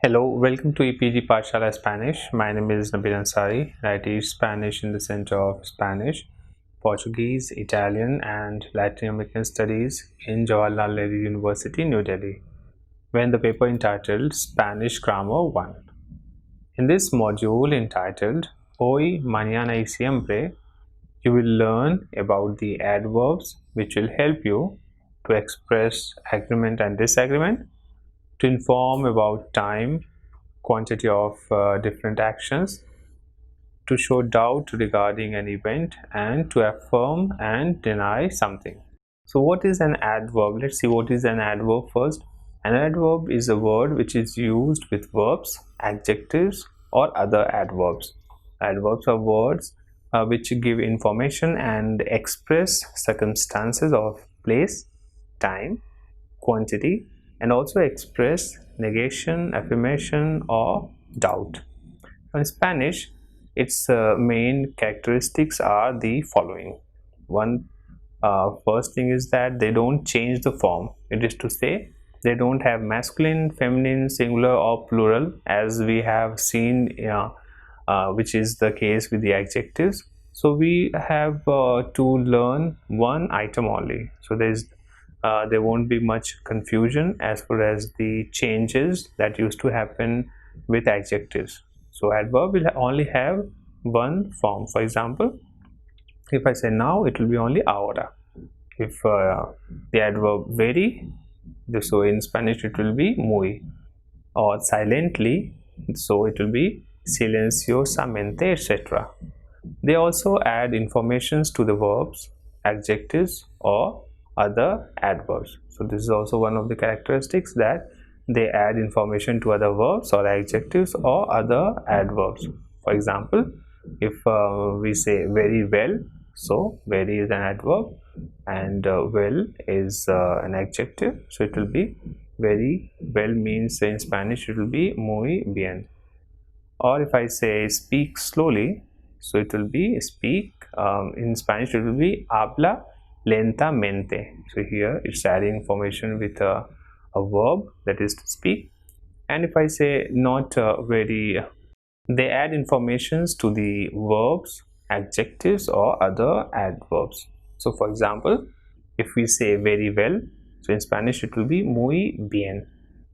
Hello, welcome to EPG Pathshala Spanish. My name is Nabil Ansari. I teach Spanish in the Center of Spanish, Portuguese, Italian, and Latin American Studies in Jawaharlal Nehru University, New Delhi. We're in the paper entitled Spanish Grammar 1. In this module entitled Hoy, mañana y siempre, you will learn about the adverbs which will help you to express agreement and disagreement, to inform about time, quantity of different actions, to show doubt regarding an event, and to affirm and deny something. So what is an adverb? Let's see what is an adverb first. An adverb is a word which is used with verbs, adjectives, or other adverbs. Adverbs are words which give information and express circumstances of place, time, quantity, and also express negation, affirmation, or doubt. In Spanish, its main characteristics are the following. First thing is that they don't change the form. It is to say, they don't have masculine, feminine, singular, or plural, as we have seen, which is the case with the adjectives. So we have to learn one item only. So there won't be much confusion as far as the changes that used to happen with adjectives. So adverb will only have one form. For example, if I say now, it will be only ahora. If the adverb very, so in Spanish it will be muy, or silently, so it will be silenciosamente, etc. They also add informations to the verbs, adjectives, or other adverbs. So this is also one of the characteristics, that they add information to other verbs or adjectives or other adverbs. For example, if we say very well, so very is an adverb and well is an adjective, so it will be very well means in Spanish it will be muy bien. Or if I say speak slowly, so it will be speak, in Spanish it will be habla lentamente. So here it's adding information with a verb, that is to speak. And if I say not very, they add informations to the verbs, adjectives, or other adverbs. So for example, if we say very well, so in Spanish it will be muy bien.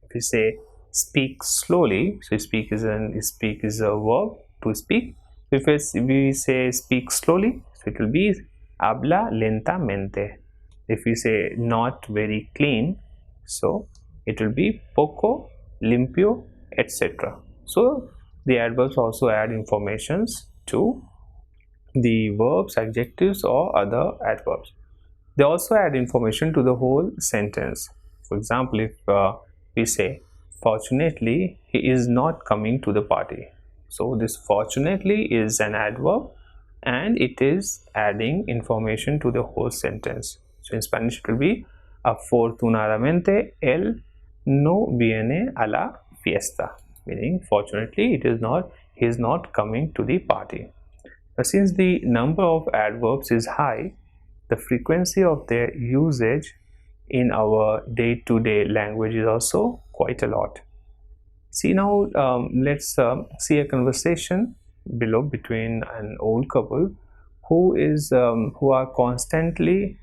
If we say speak slowly, so speak is a verb, to speak. If we say speak slowly, so it will be habla lentamente. If we say not very clean, so it will be poco limpio, etc. So the adverbs also add informations to the verbs, adjectives, or other adverbs. They also add information to the whole sentence. For example, if we say fortunately he is not coming to the party, so this fortunately is an adverb and it is adding information to the whole sentence. So in Spanish it will be afortunadamente él no viene a la fiesta, meaning fortunately he is not coming to the party. Now, since the number of adverbs is high, the frequency of their usage in our day-to-day language is also quite a lot. See now, let's see a conversation below between an old couple who are constantly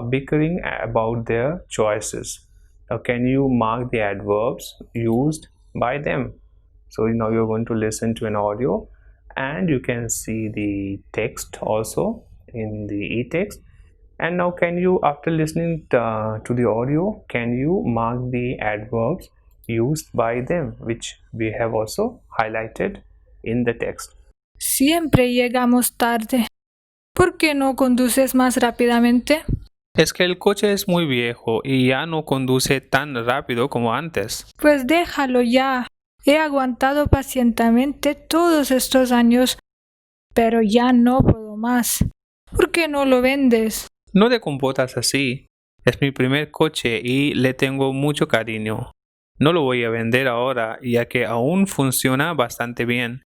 bickering about their choices. Now, can you mark the adverbs used by them? So now you're going to listen to an audio, and you can see the text also in the e-text. And now, can you, after listening to the audio, can you mark the adverbs used by them, which we have also highlighted in the text? Siempre llegamos tarde. ¿Por qué no conduces más rápidamente? Es que el coche es muy viejo y ya no conduce tan rápido como antes. Pues déjalo ya. He aguantado pacientemente todos estos años, pero ya no puedo más. ¿Por qué no lo vendes? No te comportas así. Es mi primer coche y le tengo mucho cariño. No lo voy a vender ahora, ya que aún funciona bastante bien.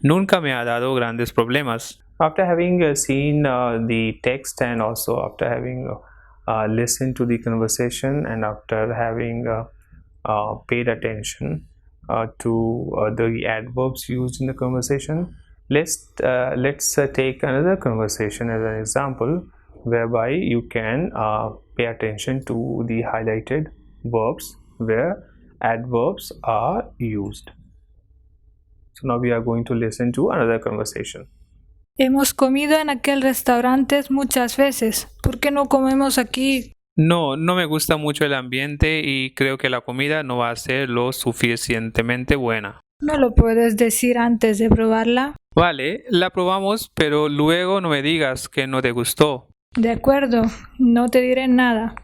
Nunca me ha dado grandes problemas. After having seen the text, and also after having listened to the conversation, and after having paid attention to the adverbs used in the conversation. Let's take another conversation as an example, whereby you can pay attention to the highlighted verbs where adverbs are used. So now we are going to listen to another conversation. Hemos comido en aquel restaurante muchas veces. ¿Por qué no comemos aquí? No me gusta mucho el ambiente y creo que la comida no va a ser lo suficientemente buena. ¿No lo puedes decir antes de probarla? Vale, la probamos, pero luego no me digas que no te gustó. De acuerdo, no te diré nada.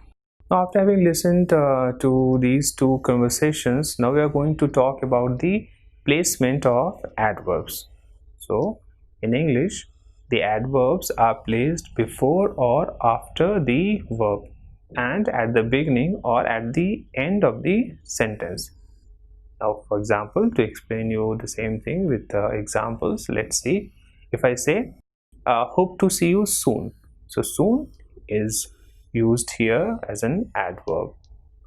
After having listened to these two conversations, now we are going to talk about the placement of adverbs. So, in English, the adverbs are placed before or after the verb and at the beginning or at the end of the sentence. Now, for example, to explain you the same thing with examples, let's see. If I say, hope to see you soon. So, soon is used here as an adverb.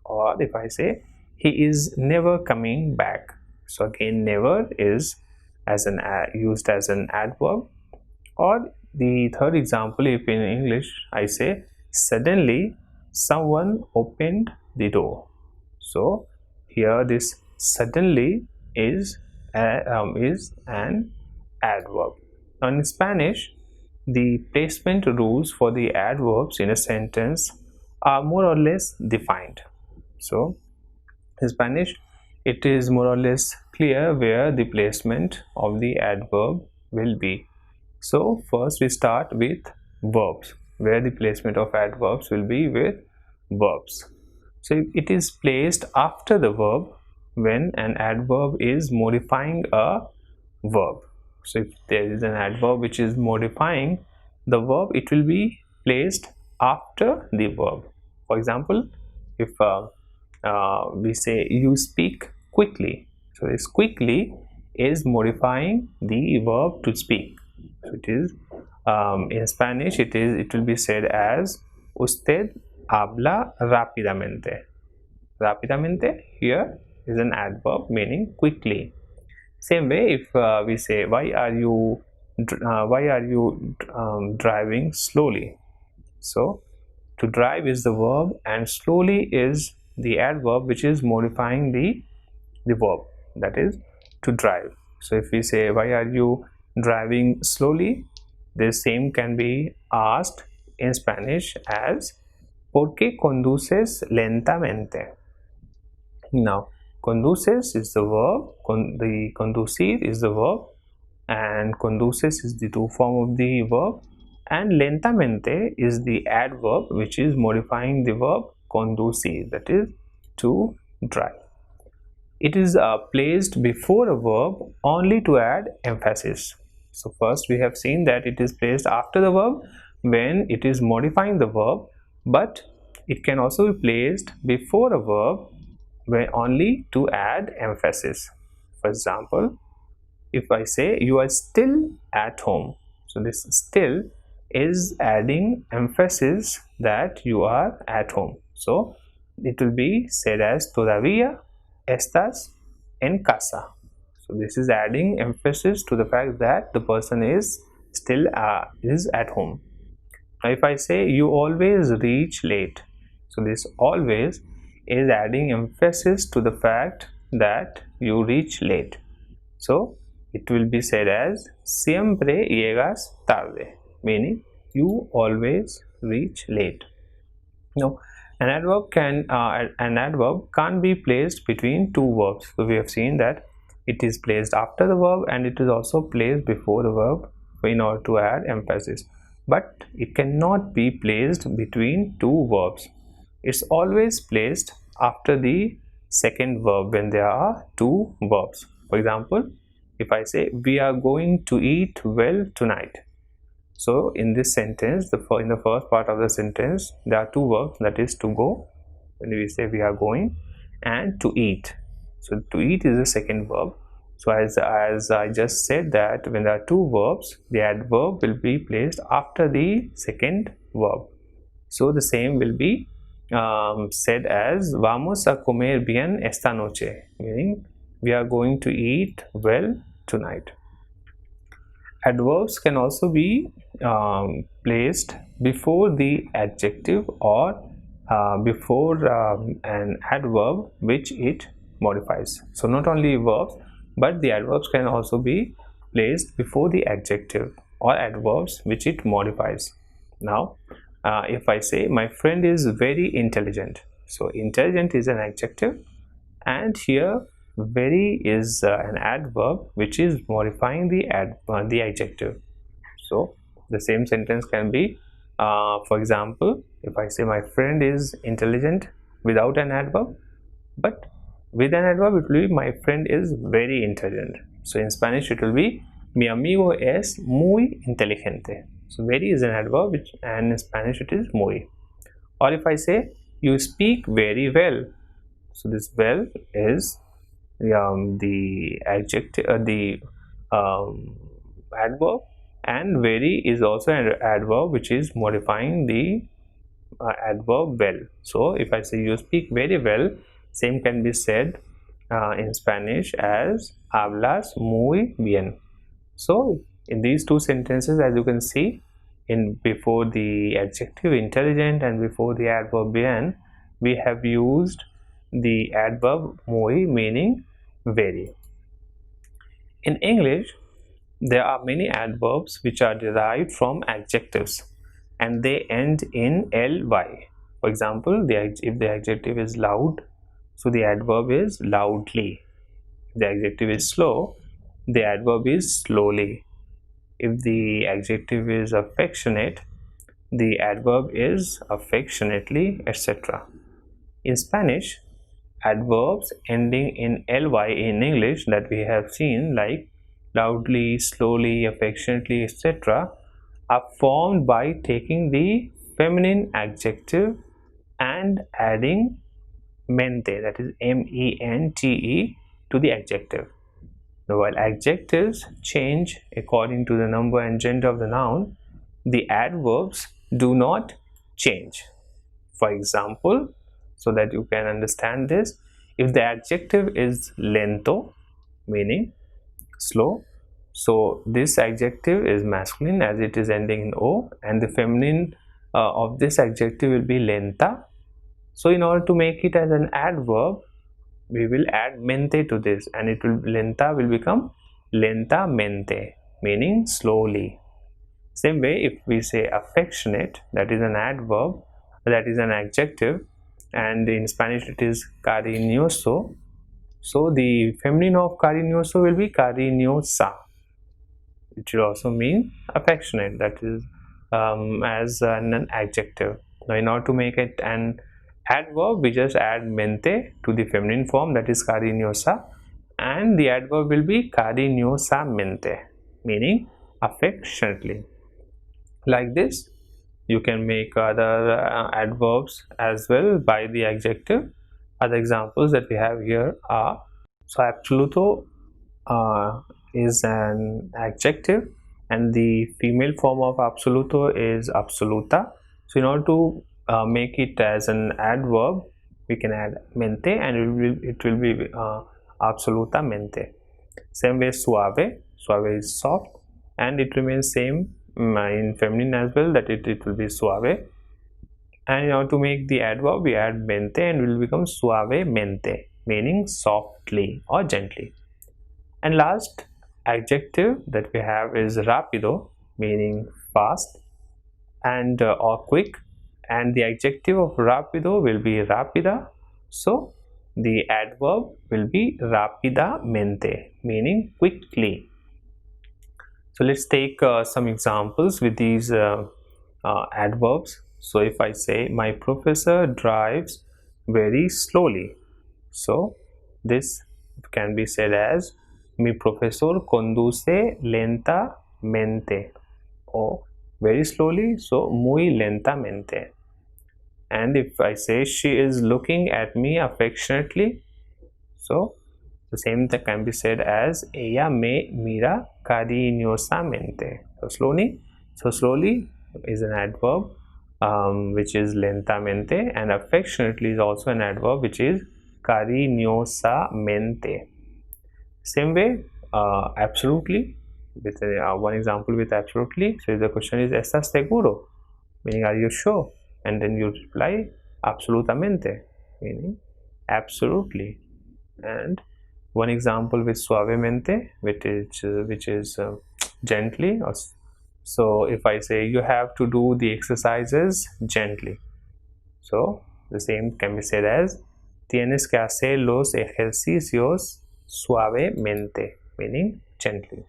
Or if I say, he is never coming back. So, again, never is used as an adverb. Or the third example, if in English I say, suddenly someone opened the door. So, here this suddenly is an adverb. Now in Spanish, the placement rules for the adverbs in a sentence are more or less defined. So in Spanish, it is more or less clear where the placement of the adverb will be. So first we start with verbs, where the placement of adverbs will be with verbs. So it is placed after the verb when an adverb is modifying a verb. So if there is an adverb which is modifying the verb, it will be placed after the verb. For example, if we say you speak quickly, so this quickly is modifying the verb to speak. So it is in Spanish it will be said as usted habla rápidamente. Rápidamente here is an adverb meaning quickly. Same way, if we say why are you driving slowly. So to drive is the verb and slowly is the adverb which is modifying the verb, that is to drive. So if we say why are you driving slowly, the same can be asked in Spanish as ¿por qué conduces lentamente? Now conduces is the verb, the conducir is the verb, and conduces is the to form of the verb, and lentamente is the adverb which is modifying the verb conducir, that is to drive. It is placed before a verb only to add emphasis. So first we have seen that it is placed after the verb when it is modifying the verb, but it can also be placed before a verb when only to add emphasis. For example, if I say you are still at home, so this still is adding emphasis that you are at home. So it will be said as todavía estás en casa. So this is adding emphasis to the fact that the person is still is at home. Now if I say you always reach late, so this always is adding emphasis to the fact that you reach late. So it will be said as siempre llegas tarde, meaning you always reach late. Now an adverb can't be placed between two verbs. So we have seen that it is placed after the verb and it is also placed before the verb in order to add emphasis, but it cannot be placed between two verbs. It's always placed after the second verb when there are two verbs. For example, if I say we are going to eat well tonight, so in this sentence, in the first part of the sentence, there are two verbs, that is to go when we say we are going, and to eat. So to eat is the second verb. So as I just said that when there are two verbs, the adverb will be placed after the second verb. So the same will be said as vamos a comer bien esta noche, meaning we are going to eat well tonight. Adverbs can also be placed before the adjective or before an adverb which it modifies. So not only verbs, but the adverbs can also be placed before the adjective or adverbs which it modifies. Now if I say my friend is very intelligent, so intelligent is an adjective, and here very is an adverb which is modifying the adjective. So the same sentence can be for example, if I say my friend is intelligent without an adverb, but with an adverb it will be my friend is very intelligent. So in Spanish it will be mi amigo es muy inteligente. So very is an adverb and in Spanish it is muy. Or if I say you speak very well, so this well is the adjective, adverb, and very is also an adverb which is modifying the adverb well. So if I say you speak very well, same can be said in Spanish as hablas muy bien. So in these two sentences, as you can see, in before the adjective intelligent and before the adverb bien, we have used the adverb muy, meaning very. In English, there are many adverbs which are derived from adjectives and they end in ly. For example, if the adjective is loud, so the adverb is loudly. If the adjective is slow, the adverb is slowly. If the adjective is affectionate, the adverb is affectionately, etc. In Spanish, adverbs ending in ly in English that we have seen, like loudly, slowly, affectionately, etc., are formed by taking the feminine adjective and adding mente, that is mente, to the adjective. Now, while adjectives change according to the number and gender of the noun, the adverbs do not change. For example, so that you can understand this, if the adjective is lento, meaning slow, so this adjective is masculine as it is ending in o, and the feminine of this adjective will be lenta. So in order to make it as an adverb, we will add mente to this, and it will lenta will become lentamente, meaning slowly. Same way, if we say affectionate, that is an adverb, that is an adjective, and in Spanish it is cariñoso, so the feminine of cariñoso will be cariñosa. It should also mean affectionate, that is as an adjective. Now in order to make it an adverb, we just add mente to the feminine form, that is cariñosa, and the adverb will be cariñosamente, meaning affectionately. Like this, you can make other adverbs as well by the adjective. Other examples that we have here are, so absoluto is an adjective and the female form of absoluto is absoluta. So in order to make it as an adverb, we can add mente and it will be absolutamente. Same way, suave is soft, and it remains same in feminine as well, that it will be suave. And in order to make the adverb, we add mente and it will become suavemente, meaning softly or gently. And last adjective that we have is rapido, meaning fast and or quick, and the adjective of rapido will be rapida, so the adverb will be rapidamente, meaning quickly. So let's take some examples with these adverbs. So if I say my professor drives very slowly, so this can be said as mi profesor conduce lentamente, or very slowly, so muy lentamente. And if I say she is looking at me affectionately, so the same that can be said as ella me mira cariñosamente. So slowly is an adverb which is lentamente, and affectionately is also an adverb which is cariñosamente. Same way, absolutely, with one example with absolutely. So the question is ¿estás seguro? Meaning are you sure? And then you reply absolutamente, meaning absolutely. And one example with suavemente, which is gently. So if I say you have to do the exercises gently, so the same can be said as tienes que hacer los ejercicios suavemente, meaning gently.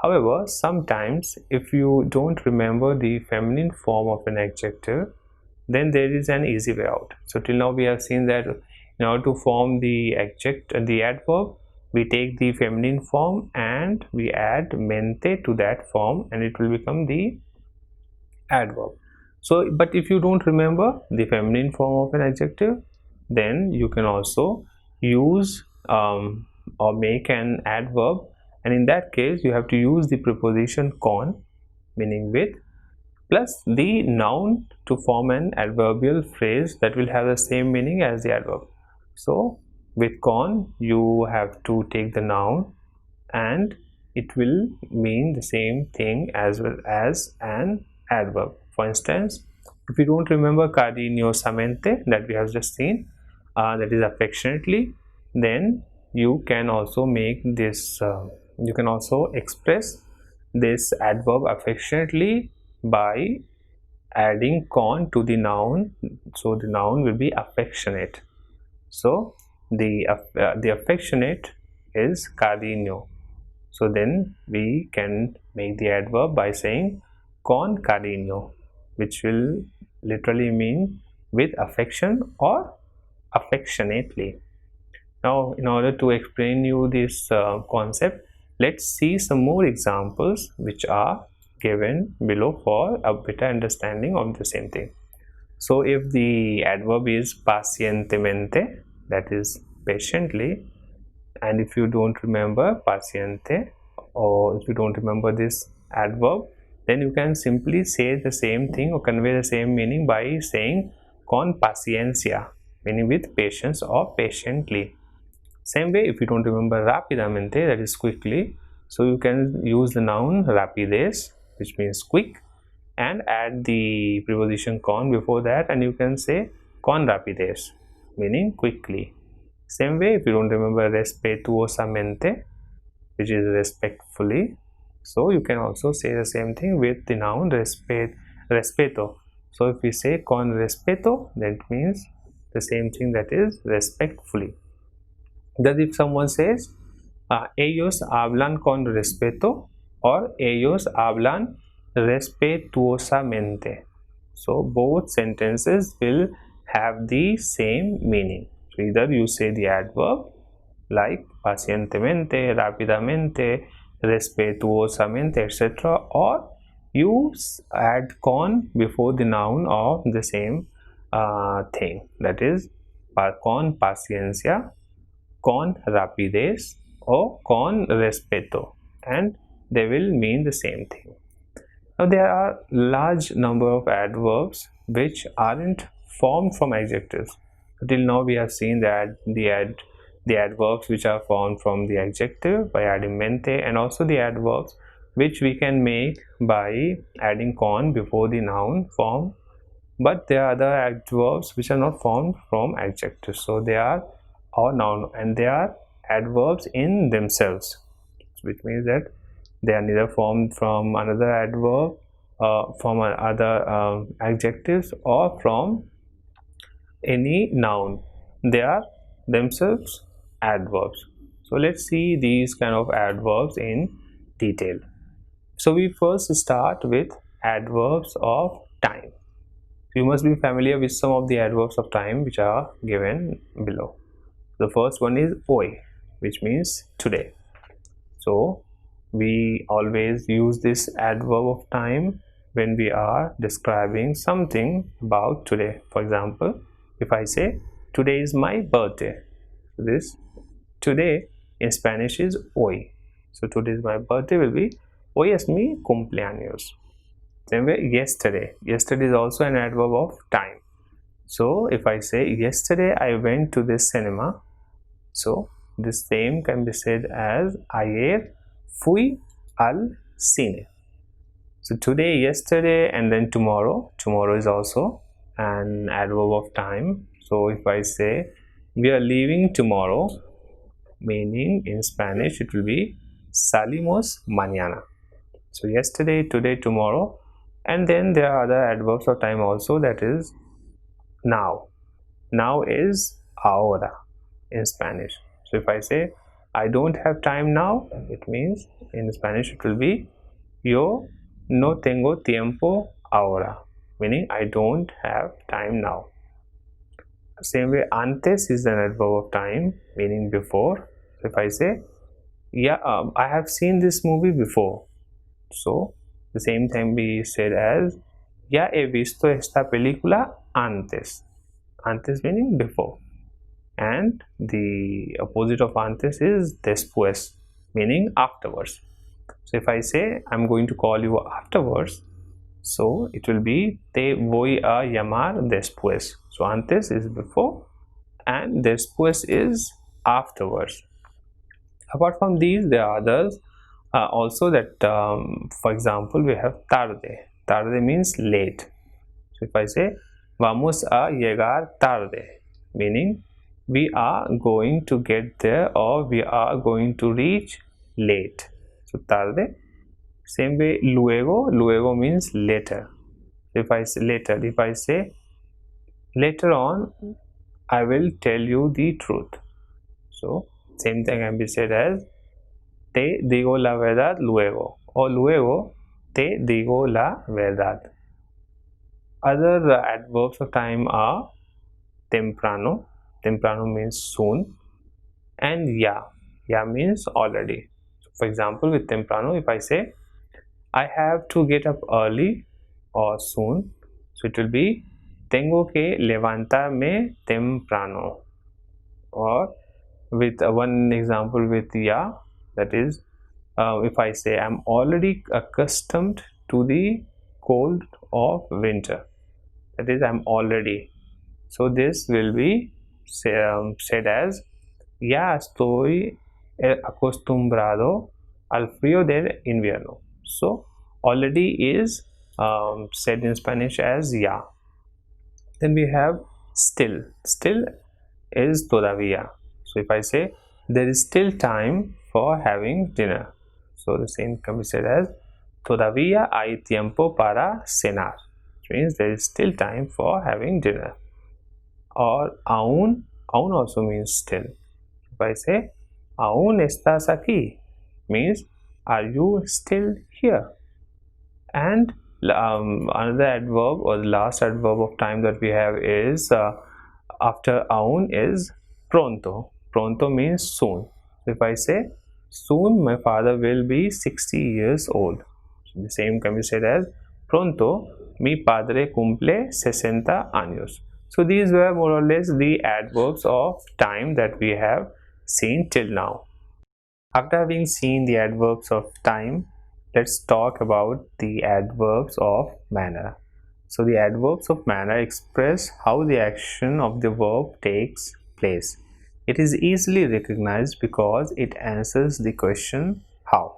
However, sometimes if you don't remember the feminine form of an adjective, then there is an easy way out. So till now we have seen that in order to form the adverb, we take the feminine form and we add mente to that form and it will become the adverb. So but if you don't remember the feminine form of an adjective, then you can also use or make an adverb, and in that case you have to use the preposition con, meaning with, plus the noun to form an adverbial phrase that will have the same meaning as the adverb. So with con you have to take the noun and it will mean the same thing as well as an adverb. For instance, if you don't remember cariñosamente that we have just seen, that is affectionately, then you can also make this you can also express this adverb affectionately by adding con to the noun, so the noun will be affectionate. So the affectionate is cariño. So then we can make the adverb by saying con cariño, which will literally mean with affection or affectionately. Now, in order to explain you this concept, let's see some more examples which are given below for a better understanding of the same thing. So if the adverb is pacientemente, that is patiently, and if you don't remember paciente, or if you don't remember this adverb, then you can simply say the same thing or convey the same meaning by saying con paciencia, meaning with patience or patiently. Same way, if you don't remember rapidamente, that is quickly, so you can use the noun rapides, which means quick, and add the preposition con before that, and you can say con rapides, meaning quickly. Same way, if you don't remember respetuosamente, which is respectfully, so you can also say the same thing with the noun respeto. So if we say con respeto, that means the same thing, that is respectfully. That if someone says ellos hablan con respeto or ellos hablan respetuosamente, so both sentences will have the same meaning. So either you say the adverb like pacientemente, rápidamente, respetuosamente, etc., or you add con before the noun of the same thing, that is con paciencia, con rapidez, or con respeto, and they will mean the same thing. Now there are large number of adverbs which aren't formed from adjectives. Till now we have seen that the adverbs which are formed from the adjective by adding mente, and also the adverbs which we can make by adding con before the noun form. But there are other adverbs which are not formed from adjectives, so they are or noun, and they are adverbs in themselves, which means that they are neither formed from another adverb, from other adjectives, or from any noun. They are themselves adverbs. So let's see these kind of adverbs in detail. So we first start with adverbs of time. You must be familiar with some of the adverbs of time which are given below. The first one is hoy, which means today. So we always use this adverb of time when we are describing something about today. For example, if I say today is my birthday, this today in Spanish is hoy. So today is my birthday will be hoy es mi cumpleaños. Same way, yesterday. Yesterday is also an adverb of time. So if I say yesterday I went to this cinema, so This same can be said as ayer fui al cine. So today, yesterday, and then tomorrow. Tomorrow is also an adverb of time. So if I say we are leaving tomorrow, meaning in Spanish it will be salimos mañana. So yesterday, today, tomorrow, and then there are other adverbs of time also, that is now. Now is ahora in Spanish. So if I say I don't have time now, it means in Spanish it will be yo no tengo tiempo ahora, meaning I don't have time now. Same way, antes is an adverb of time, meaning before. So if I say yeah, I have seen this movie before, so the same can be said as ya he visto esta película antes. Antes meaning before, and the opposite of antes is después, meaning afterwards. So if I say I'm going to call you afterwards, so it will be te voy a llamar después. So antes is before and después is afterwards. Apart from these, there are others also that for example, we have tarde. Tarde means late. So if I say vamos a llegar tarde, meaning we are going to get there or we are going to reach late. So tarde. Same way, luego means later. If I say later, if I say later on I will tell you the truth, so same thing can be said as te digo la verdad luego, or luego te digo la verdad. Other adverbs of time are temprano. Temprano means soon, and ya means already. So for example, with temprano, if I say I have to get up early or soon, so it will be tengo que levantarme temprano. Or with one example with ya, that is if I say I'm already accustomed to the cold of winter, that is I'm already, so this will be said as ya estoy acostumbrado al frío del invierno. So already is said in Spanish as ya. Then we have still. Still is todavía. So if I say there is still time for having dinner, so the same can be said as todavía hay tiempo para cenar, which means there is still time for having dinner. Or aún also means still. If I say aún estás aquí, means are you still here? And another adverb, or the last adverb of time that we have is after aún is pronto. Pronto means soon. So if I say soon my father will be 60 years old, so the same can be said as pronto mi padre cumple 60 años. So these were more or less the adverbs of time that we have seen till now. After having seen the adverbs of time, let's talk about the adverbs of manner. So the adverbs of manner express how the action of the verb takes place. It is easily recognized because it answers the question how.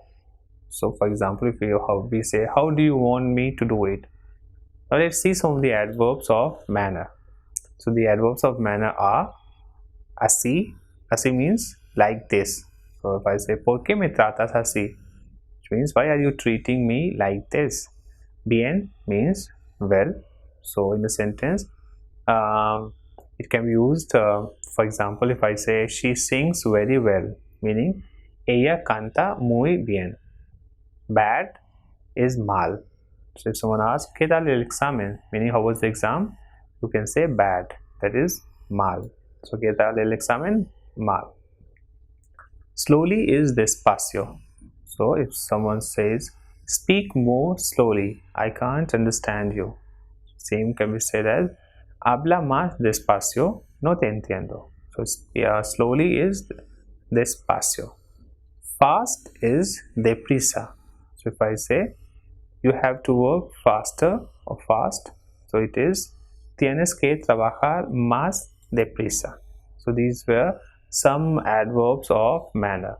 So for example, if we say how do you want me to do it? Now let's see some of the adverbs of manner. So the adverbs of manner are así. Así means like this. So if I say ¿por qué me tratas así?, which means why are you treating me like this? Bien means well. So in the sentence it can be used for example, if I say she sings very well, meaning ella canta muy bien. Bad is mal. So if someone asks ¿qué tal el examen?, meaning how was the exam, you can say bad, that is mal. So ¿qué tal el examen?, mal. Slowly is despacio. So if someone says speak more slowly, I can't understand you, same can be said as habla más despacio, no te entiendo. So slowly is despacio. Fast is deprisa. So if I say you have to work faster or fast, so it is tienes que trabajar más deprisa. So these were some adverbs of manner.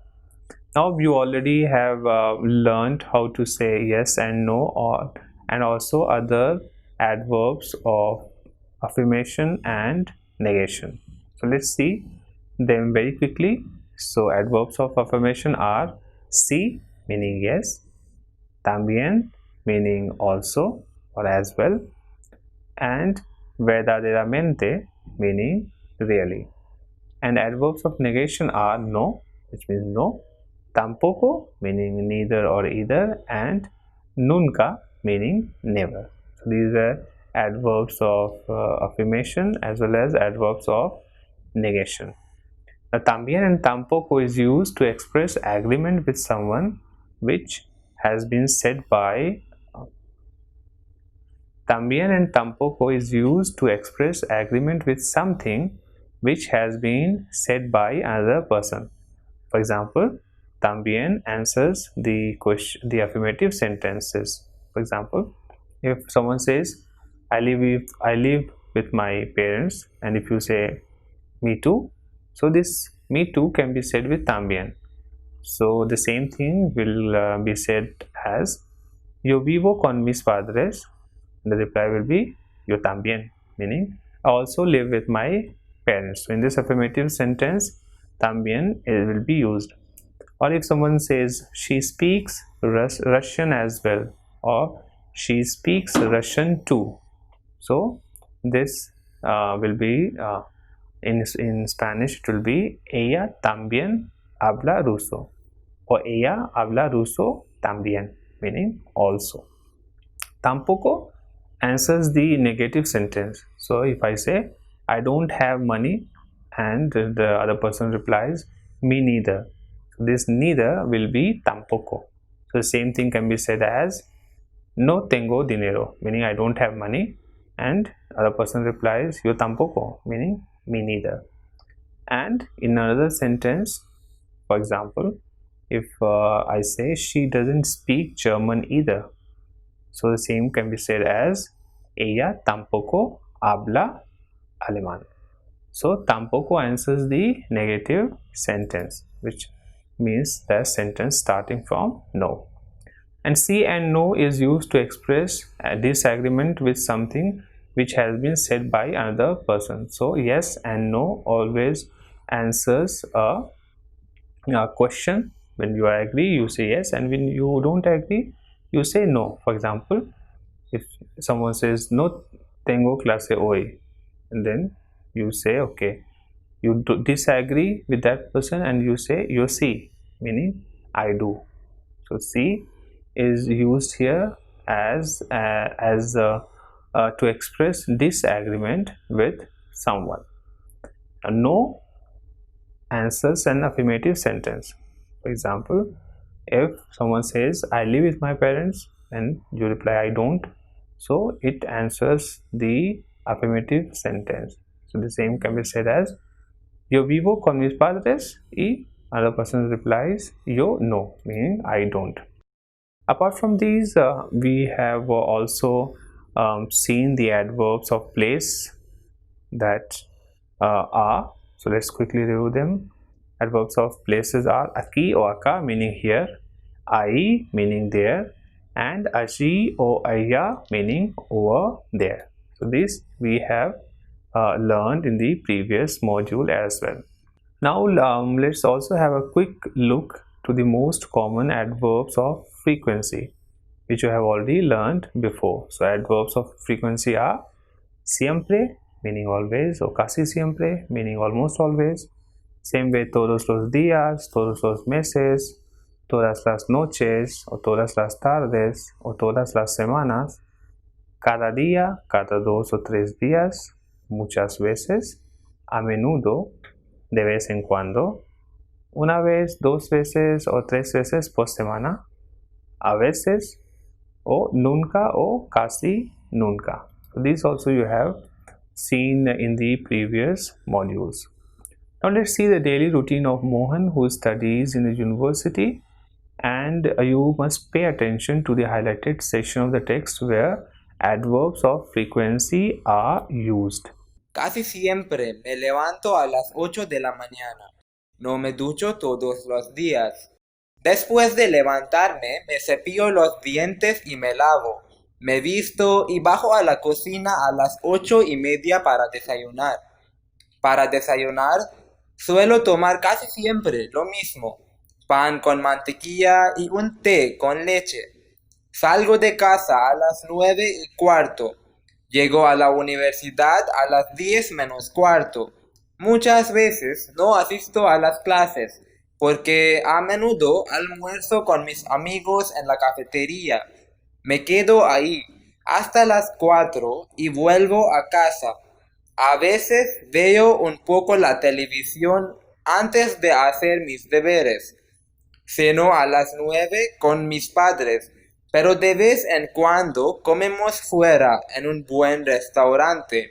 Now you already have learned how to say yes and no, and also other adverbs of affirmation and negation. So let's see them very quickly. So adverbs of affirmation are sí, meaning yes, también, meaning also or as well, and verdaderamente, meaning really. And adverbs of negation are no, which means no, tampoco, meaning neither or either, and nunca, meaning never. So these are adverbs of affirmation as well as adverbs of negation. Now, también and tampoco is used to express agreement with someone, which has been said by También and tampoco is used to express agreement with something which has been said by another person. For example, también answers the affirmative sentences. For example, if someone says, I live with my parents, and if you say me too, so this me too can be said with también. So the same thing will be said as yo vivo con mis padres. The reply will be yo también, meaning I also live with my parents. So in this affirmative sentence, también it will be used. Or if someone says she speaks Russian as well, or she speaks Russian too, so this will be in Spanish it will be ella también habla ruso, or ella habla ruso también, meaning also. Tampoco answers the negative sentence. So if I say I don't have money and the other person replies me neither, this neither will be tampoco. So the same thing can be said as no tengo dinero, meaning I don't have money, and other person replies yo tampoco, meaning me neither. And in another sentence, for example, if I say she doesn't speak German either, so the same can be said as ella tampoco habla alemán. So tampoco answers the negative sentence, which means the sentence starting from no. And sí and no is used to express a disagreement with something which has been said by another person. So yes and no always answers a question. When you agree, you say yes, and when you don't agree, you say no. For example, if someone says no tengo clase hoy, and then you say okay, you disagree with that person and you say yo sí, meaning I do. So sí is used here as to express disagreement with someone. A no answers an affirmative sentence. For example, if someone says I live with my parents and you reply I don't, so it answers the affirmative sentence. So the same can be said as yo vivo con mis padres, y another person replies yo no, meaning I don't. Apart from these, we have also seen the adverbs of place that are. So let's quickly review them. Adverbs of places are aquí or acá, meaning here, ahí, meaning there, and allí or allá, meaning over there. So this we have learned in the previous module as well. Now let's also have a quick look to the most common adverbs of frequency, which you have already learned before. So adverbs of frequency are siempre, meaning always, or casi siempre, meaning almost always. Same way, todos los días, todos los meses, todas las noches, o todas las tardes, o todas las semanas, cada día, cada 2 o 3 días, muchas veces, a menudo, de vez en cuando, una vez, 2 veces o 3 veces por semana, a veces, o nunca o casi nunca. So these also you have seen in the previous modules. Now let's see the daily routine of Mohan, who studies in the university, and you must pay attention to the highlighted section of the text where adverbs of frequency are used. Casi siempre me levanto a las 8 de la mañana. No me ducho todos los días. Después de levantarme, me cepillo los dientes y me lavo. Me visto y bajo a la cocina a las 8:30 para desayunar. Para desayunar, suelo tomar casi siempre lo mismo: pan con mantequilla y un té con leche. Salgo de casa a las 9:15. Llego a la universidad a las 10:45. Muchas veces no asisto a las clases porque a menudo almuerzo con mis amigos en la cafetería. Me quedo ahí hasta las 4 y vuelvo a casa. A veces veo un poco la televisión antes de hacer mis deberes. Ceno a las 9 con mis padres, pero de vez en cuando comemos fuera en un buen restaurante.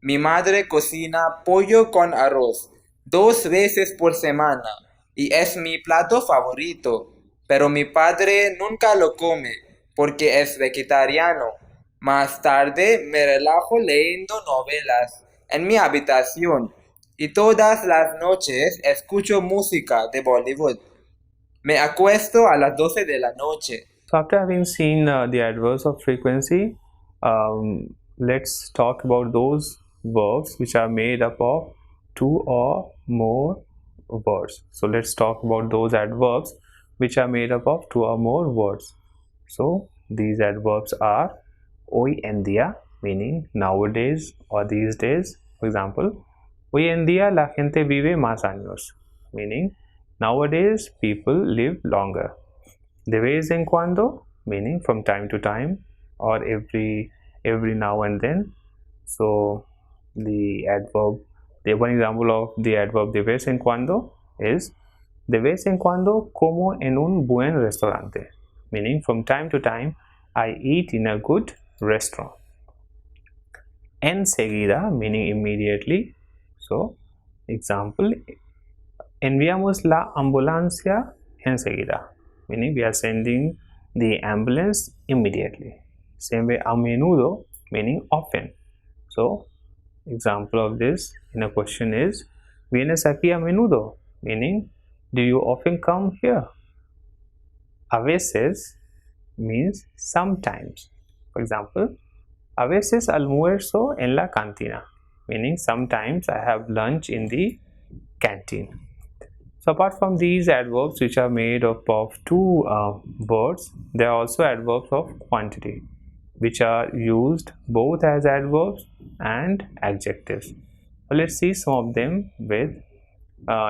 Mi madre cocina pollo con arroz 2 veces por semana y es mi plato favorito, pero mi padre nunca lo come porque es vegetariano. Más tarde me relajo leyendo novelas en mi habitación y todas las noches escucho música de Bollywood. Me acuesto a las 12 de la noche. So after having seen the adverbs of frequency, let's talk about those verbs which are made up of two or more words. So let's talk about those adverbs which are made up of two or more words. So these adverbs are hoy en día, meaning nowadays or these days. For example, hoy en día la gente vive más años, meaning nowadays people live longer. De vez en cuando, meaning from time to time or every now and then. So the one example of the adverb de vez en cuando is de vez en cuando como en un buen restaurante, meaning from time to time I eat in a good restaurant. Enseguida, meaning immediately. So example, enviamos la ambulancia enseguida, meaning we are sending the ambulance immediately. Same way, a menudo, meaning often. So example of this in a question is vienes aquí a menudo, meaning do you often come here? A veces means sometimes. For example, a veces almuerzo en la cantina, meaning sometimes I have lunch in the canteen. So apart from these adverbs which are made up of two words, there are also adverbs of quantity which are used both as adverbs and adjectives. So let's see some of them with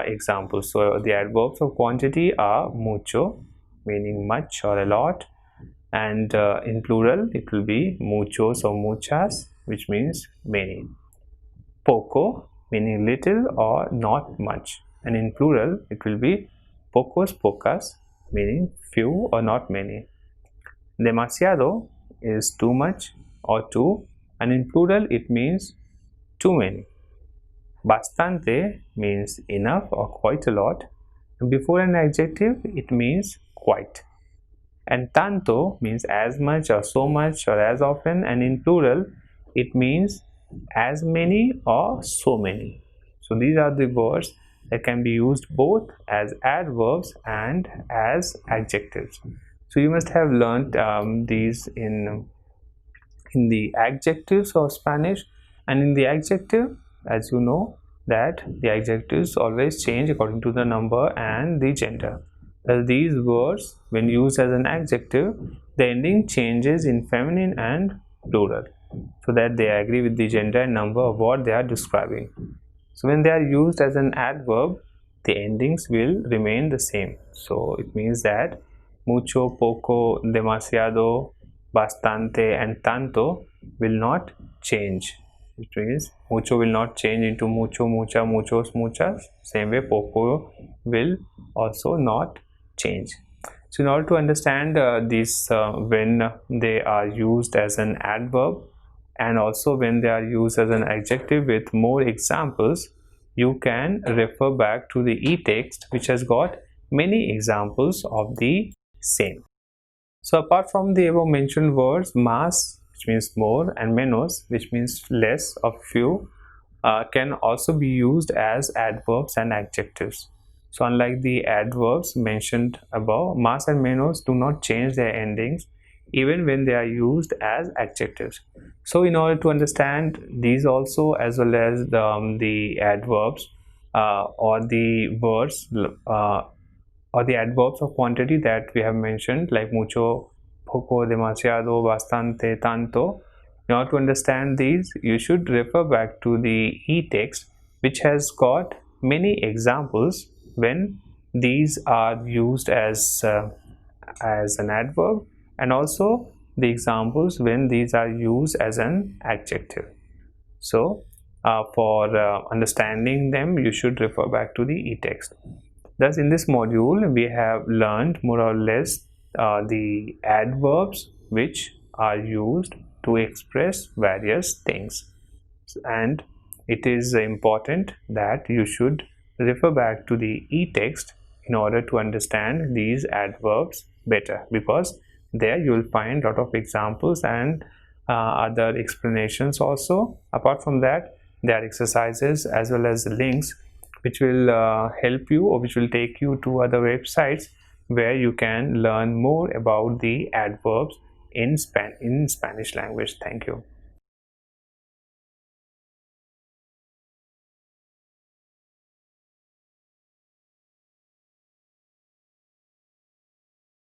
examples. So the adverbs of quantity are mucho, meaning much or a lot, and in plural it will be muchos or muchas, which means many. Poco, meaning little or not much, and in plural it will be pocos pocas, meaning few or not many. Demasiado is too much or too, and in plural it means too many. Bastante means enough or quite a lot, and before an adjective it means quite. And tanto means as much or so much or as often, and in plural it means as many or so many. So these are the words that can be used both as adverbs and as adjectives. So you must have learned these in the adjectives of Spanish, and in the adjective, as you know, that the adjectives always change according to the number and the gender. As these words, when used as an adjective, the ending changes in feminine and plural, so that they agree with the gender and number of what they are describing. So when they are used as an adverb, the endings will remain the same. So it means that mucho, poco, demasiado, bastante and tanto will not change. It means mucho will not change into mucho, mucha, muchos, muchas. Same way poco will also not change. So in order to understand this, when they are used as an adverb and also when they are used as an adjective with more examples, you can refer back to the e-text which has got many examples of the same. So apart from the above mentioned words, más, which means more, and menos, which means less or few, can also be used as adverbs and adjectives. So unlike the adverbs mentioned above, más and menos do not change their endings even when they are used as adjectives. So in order to understand these also, as well as the adverbs or the words or the adverbs of quantity that we have mentioned, like mucho, poco, demasiado, bastante, tanto, in order to understand these, you should refer back to the e-text, which has got many examples when these are used as an adverb, and also the examples when these are used as an adjective. So for understanding them, you should refer back to the e-text. Thus, in this module, we have learned more or less the adverbs which are used to express various things, and it is important that you should refer back to the e-text in order to understand these adverbs better, because there you will find a lot of examples and other explanations also. Apart from that, there are exercises as well as links which will help you, or which will take you to other websites where you can learn more about the adverbs in Spanish language. Thank you.